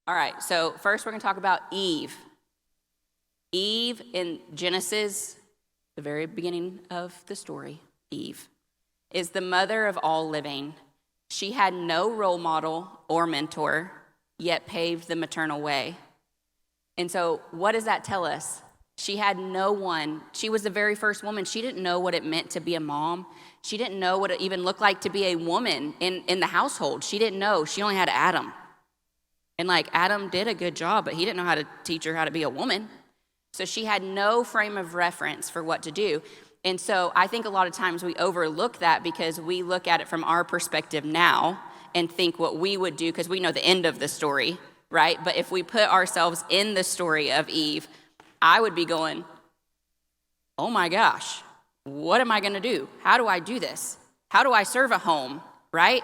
All right, so first we're going to talk about Eve. Eve in Genesis, the very beginning of the story, Eve is the mother of all living. She had no role model or mentor, yet paved the maternal way. And so what does that tell us? She had no one. She was the very first woman. She didn't know what it meant to be a mom. She didn't know what it even looked like to be a woman in the household. She didn't know. She only had Adam. And like Adam did a good job, but he didn't know how to teach her how to be a woman. So she had no frame of reference for what to do. And so I think a lot of times we overlook that because we look at it from our perspective now and think what we would do because we know the end of the story, right? But if we put ourselves in the story of Eve, I would be going, oh my gosh, what am I going to do? How do I do this? How do I serve a home, right?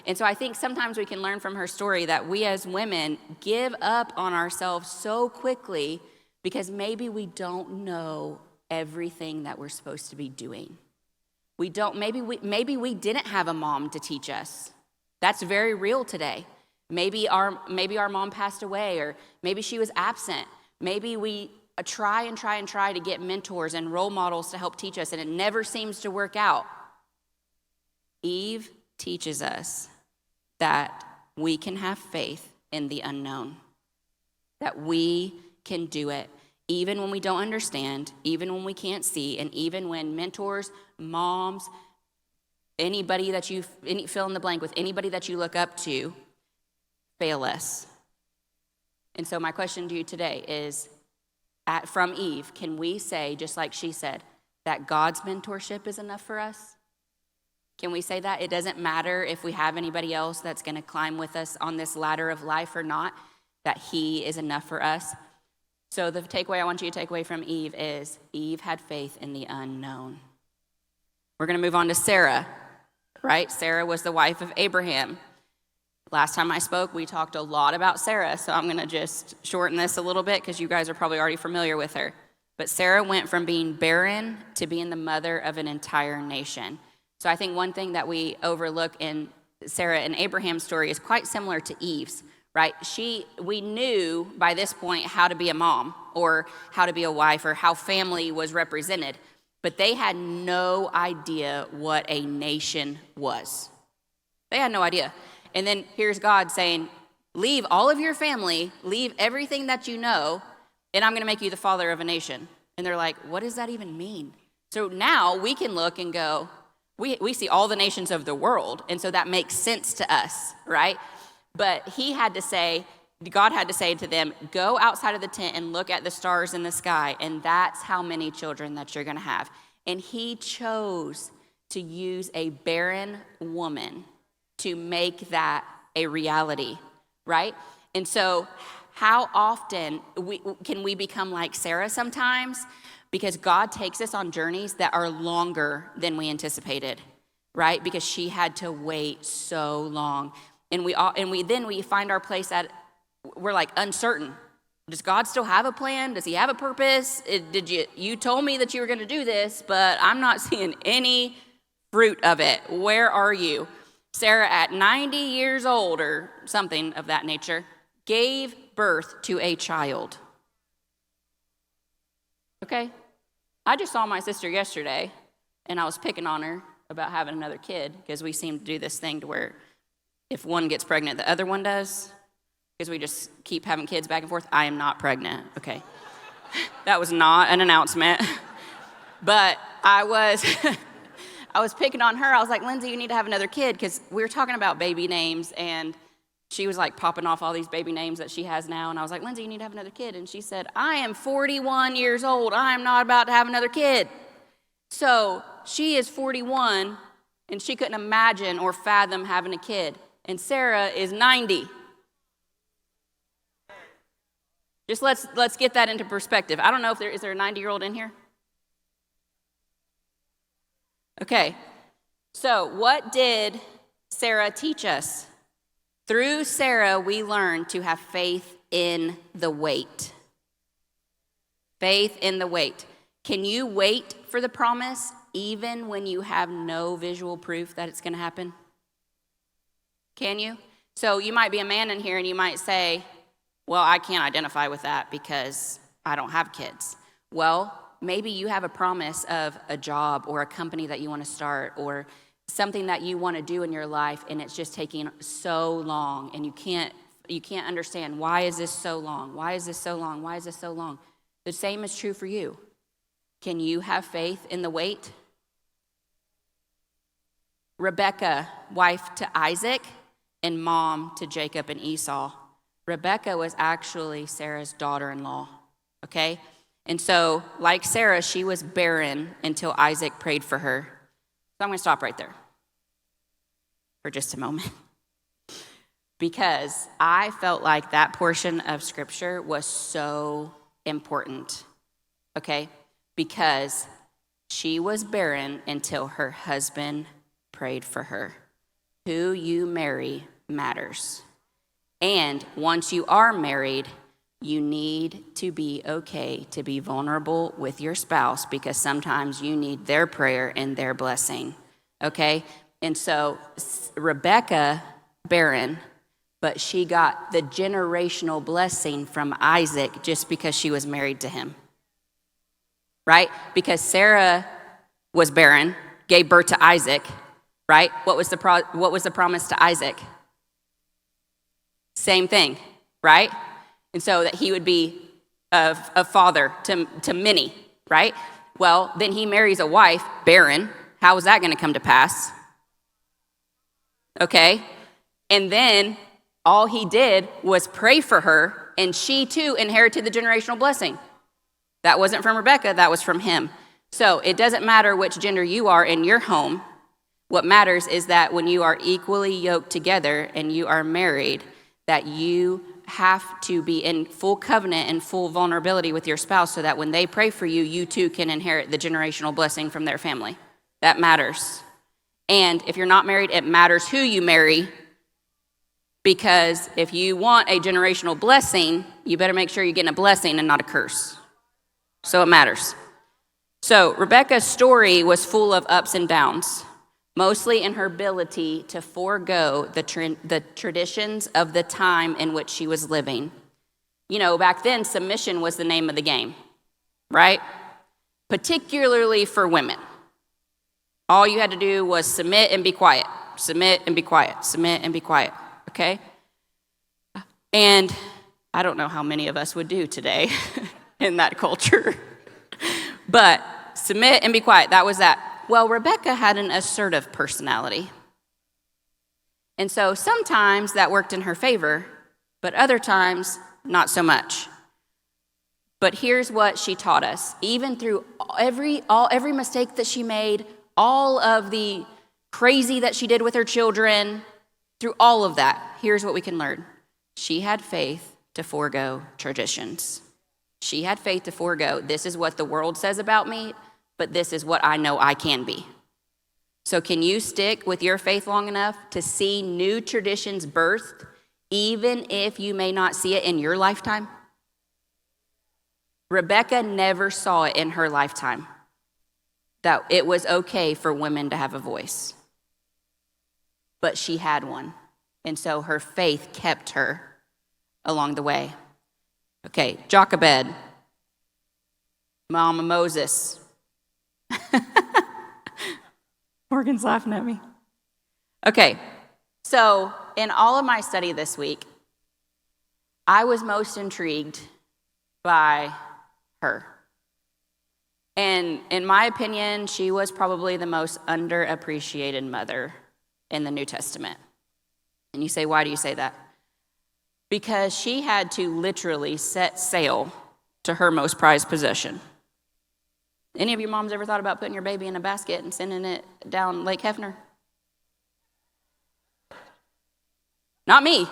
And so I think sometimes we can learn from her story that we as women give up on ourselves so quickly because maybe we don't know everything that we're supposed to be doing. Maybe we didn't have a mom to teach us. That's very real today. Maybe our mom passed away, or maybe she was absent. Maybe we try to get mentors and role models to help teach us, and it never seems to work out. Eve teaches us that we can have faith in the unknown, that we can do it, even when we don't understand, even when we can't see, and even when mentors, moms, anybody that fill in the blank with anybody that you look up to fail us. And so my question to you today is, from Eve, can we say, just like she said, that God's mentorship is enough for us? Can we say that? It doesn't matter if we have anybody else that's going to climb with us on this ladder of life or not, that he is enough for us. So the takeaway I want you to take away from Eve is Eve had faith in the unknown. We're going to move on to Sarah, right? Sarah was the wife of Abraham. Last time I spoke, we talked a lot about Sarah, so I'm going to just shorten this a little bit because you guys are probably already familiar with her. But Sarah went from being barren to being the mother of an entire nation. So I think one thing that we overlook in Sarah and Abraham's story is quite similar to Eve's, right? We knew by this point how to be a mom or how to be a wife or how family was represented, but they had no idea what a nation was. They had no idea. And then here's God saying, leave all of your family, leave everything that you know, and I'm going to make you the father of a nation. And they're like, what does that even mean? So now we can look and go, we see all the nations of the world, and so that makes sense to us, right? But God had to say to them, go outside of the tent and look at the stars in the sky, and that's how many children that you're going to have. And he chose to use a barren woman to make that a reality, right? And so how often can we become like Sarah sometimes? Because God takes us on journeys that are longer than we anticipated, right? Because she had to wait so long. And we find our place we're like uncertain. Does God still have a plan? Does he have a purpose? You told me that you were going to do this, but I'm not seeing any fruit of it. Where are you? Sarah, at 90 years old or something of that nature, gave birth to a child. Okay? I just saw my sister yesterday, and I was picking on her about having another kid because we seem to do this thing to where if one gets pregnant, the other one does, because we just keep having kids back and forth. I am not pregnant, okay? That was not an announcement. But I was picking on her. I was like, Lindsay, you need to have another kid, because we were talking about baby names, and she was like popping off all these baby names that she has now. And I was like, Lindsay, you need to have another kid. And she said, I am 41 years old. I am not about to have another kid. So she is 41, and she couldn't imagine or fathom having a kid. And Sarah is 90. Just let's get that into perspective. I don't know if is there a 90-year-old in here? Okay. So what did Sarah teach us? Through Sarah, we learn to have faith in the wait. Faith in the wait. Can you wait for the promise even when you have no visual proof that it's going to happen? Can you? So you might be a man in here and you might say, Well, I can't identify with that because I don't have kids. Well, maybe you have a promise of a job or a company that you want to start or something that you want to do in your life, and it's just taking so long, and you can't understand, why is this so long? Why is this so long? Why is this so long? The same is true for you. Can you have faith in the wait? Rebekah, wife to Isaac and mom to Jacob and Esau. Rebekah was actually Sarah's daughter-in-law, okay? And so, like Sarah, she was barren until Isaac prayed for her. So I'm going to stop right there for just a moment because I felt like that portion of Scripture was so important, okay? Because she was barren until her husband prayed for her. Who you marry matters. And once you are married, you need to be okay to be vulnerable with your spouse because sometimes you need their prayer and their blessing, okay? And so Rebekah, barren, but she got the generational blessing from Isaac just because she was married to him, right? Because Sarah was barren, gave birth to Isaac, right? What was the promise to Isaac? Same thing, right? And so that he would be a father to many, right? Well, then he marries a wife, barren. How is that going to come to pass? Okay. And then all he did was pray for her, and she too inherited the generational blessing. That wasn't from Rebekah, that was from him. So it doesn't matter which gender you are in your home. What matters is that when you are equally yoked together and you are married, that you have to be in full covenant and full vulnerability with your spouse so that when they pray for you, you too can inherit the generational blessing from their family. That matters. And if you're not married, it matters who you marry, because if you want a generational blessing, you better make sure you're getting a blessing and not a curse. So it matters. So Rebekah's story was full of ups and downs, mostly in her ability to forego the traditions of the time in which she was living. You know, back then, submission was the name of the game, right? Particularly for women. All you had to do was submit and be quiet, submit and be quiet, submit and be quiet, okay? And I don't know how many of us would do today in that culture. But submit and be quiet, that was that. Well, Rebekah had an assertive personality. And so sometimes that worked in her favor, but other times, not so much. But here's what she taught us. Even through every mistake that she made, all of the crazy that she did with her children, through all of that, here's what we can learn. She had faith to forego traditions. She had faith to forego, this is what the world says about me, but this is what I know I can be. So can you stick with your faith long enough to see new traditions birthed, even if you may not see it in your lifetime? Rebekah never saw it in her lifetime, that it was okay for women to have a voice. But she had one, and so her faith kept her along the way. Okay, Jochebed, Mama Moses. Morgan's laughing at me. Okay, so in all of my study this week, I was most intrigued by her. And in my opinion, she was probably the most underappreciated mother in the New Testament. And you say, why do you say that? Because she had to literally set sail to her most prized possession. Any of your moms ever thought about putting your baby in a basket and sending it down Lake Hefner? Not me.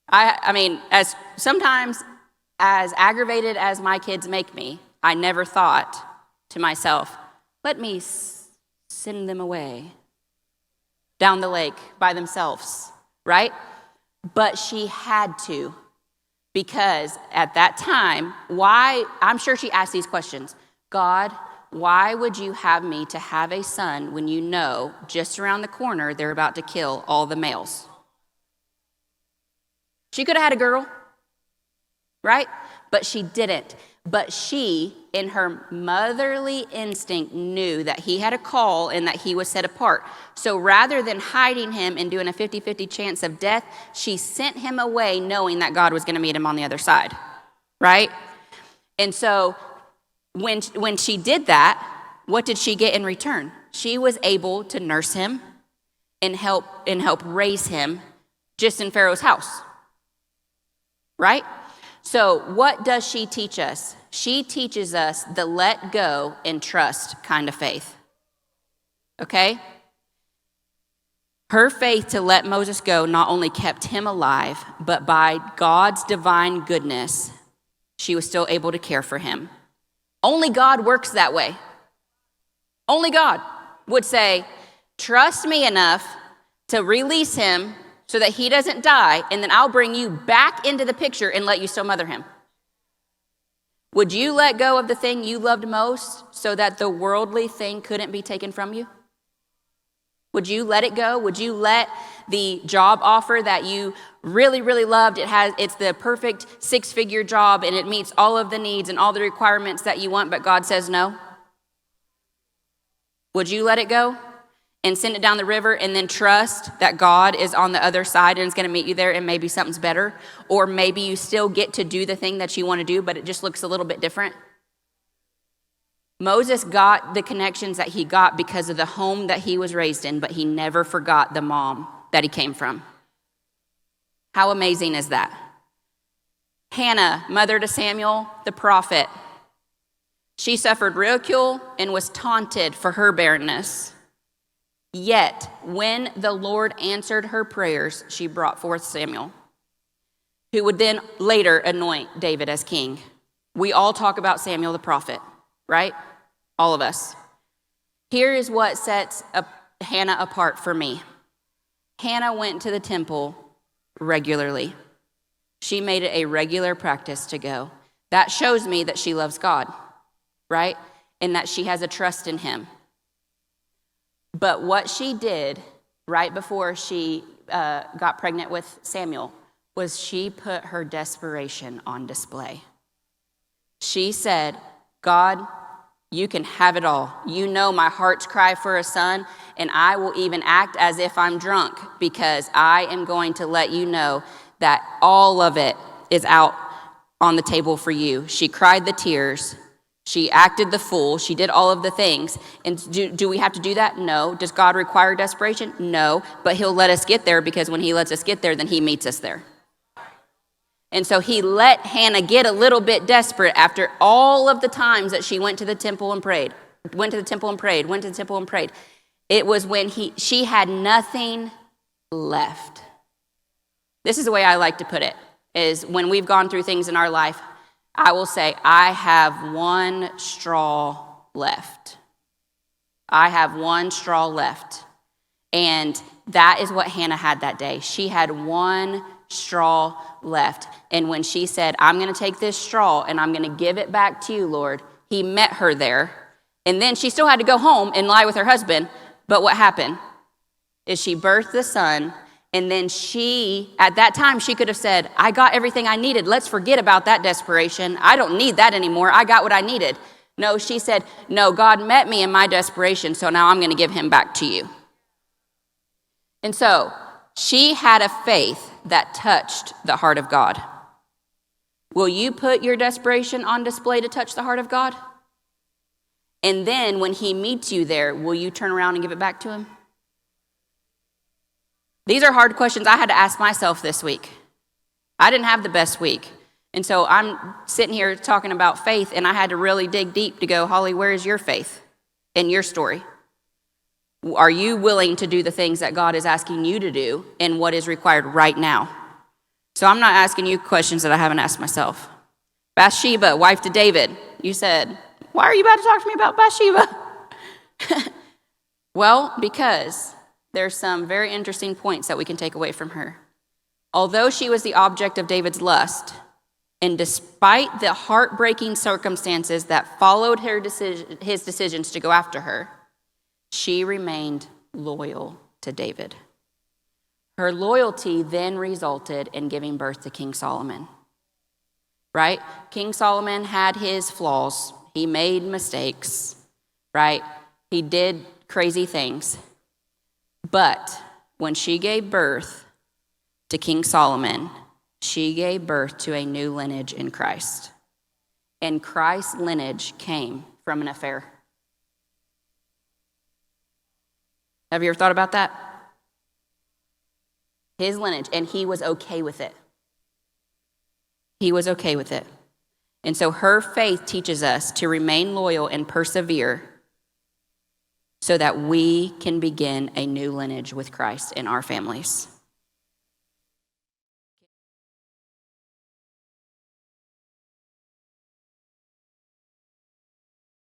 I mean, as sometimes as aggravated as my kids make me, I never thought to myself, let me send them away down the lake by themselves, right? But she had to, because at that time, I'm sure she asked these questions. God, why would you have me to have a son when you know just around the corner they're about to kill all the males? She could have had a girl. right? But she didn't. But she, in her motherly instinct, knew that he had a call and that he was set apart. So rather than hiding him and doing a 50-50 chance of death, she sent him away knowing that God was going to meet him on the other side, right? And so when she did that, what did she get in return? She was able to nurse him and help raise him just in Pharaoh's house, right? So what does she teach us? She teaches us the let go and trust kind of faith, okay? Her faith to let Moses go not only kept him alive, but by God's divine goodness, she was still able to care for him. Only God works that way. Only God would say, trust me enough to release him so that he doesn't die, and then I'll bring you back into the picture and let you still mother him. Would you let go of the thing you loved most so that the worldly thing couldn't be taken from you? Would you let it go? Would you let the job offer that you really, really loved, it's the perfect 6-figure job and it meets all of the needs and all the requirements that you want, but God says no? Would you let it go and send it down the river and then trust that God is on the other side and is going to meet you there and maybe something's better? Or maybe you still get to do the thing that you want to do, but it just looks a little bit different? Moses got the connections that he got because of the home that he was raised in, but he never forgot the mom that he came from. How amazing is that? Hannah, mother to Samuel, the prophet, she suffered ridicule and was taunted for her barrenness. Yet, when the Lord answered her prayers, she brought forth Samuel, who would then later anoint David as king. We all talk about Samuel the prophet, right? All of us. Here is what sets Hannah apart for me. Hannah went to the temple regularly. She made it a regular practice to go. That shows me that she loves God, right? And that she has a trust in him. But what she did right before she got pregnant with Samuel was she put her desperation on display. She said, God, you can have it all. You know my heart's cry for a son, and I will even act as if I'm drunk because I am going to let you know that all of it is out on the table for you. She cried the tears. She acted the fool. She did all of the things. And do we have to do that? No. Does God require desperation? No. But he'll let us get there because when he lets us get there, then he meets us there. And so he let Hannah get a little bit desperate after all of the times that she went to the temple and prayed. It was when she had nothing left. This is the way I like to put it, is when we've gone through things in our life, I will say, I have one straw left. I have one straw left. And that is what Hannah had that day. She had one straw left. And when she said, I'm going to take this straw and I'm going to give it back to you, Lord, he met her there. And then she still had to go home and lie with her husband. But what happened is she birthed the son. And then at that time, she could have said, I got everything I needed. Let's forget about that desperation. I don't need that anymore. I got what I needed. No, she said, no, God met me in my desperation, so now I'm going to give him back to you. And so she had a faith that touched the heart of God. Will you put your desperation on display to touch the heart of God? And then when he meets you there, will you turn around and give it back to him? These are hard questions I had to ask myself this week. I didn't have the best week. And so I'm sitting here talking about faith, and I had to really dig deep to go, Holly, where is your faith in your story? Are you willing to do the things that God is asking you to do and what is required right now? So I'm not asking you questions that I haven't asked myself. Bathsheba, wife to David, you said, why are you about to talk to me about Bathsheba? Well, because there's some very interesting points that we can take away from her. Although she was the object of David's lust, and despite the heartbreaking circumstances that followed his decisions to go after her, she remained loyal to David. Her loyalty then resulted in giving birth to King Solomon. right? King Solomon had his flaws. He made mistakes, right? He did crazy things. But when she gave birth to King Solomon, she gave birth to a new lineage in Christ. And Christ's lineage came from an affair. Have you ever thought about that? His lineage, and he was okay with it. He was okay with it. And so her faith teaches us to remain loyal and persevere so that we can begin a new lineage with Christ in our families.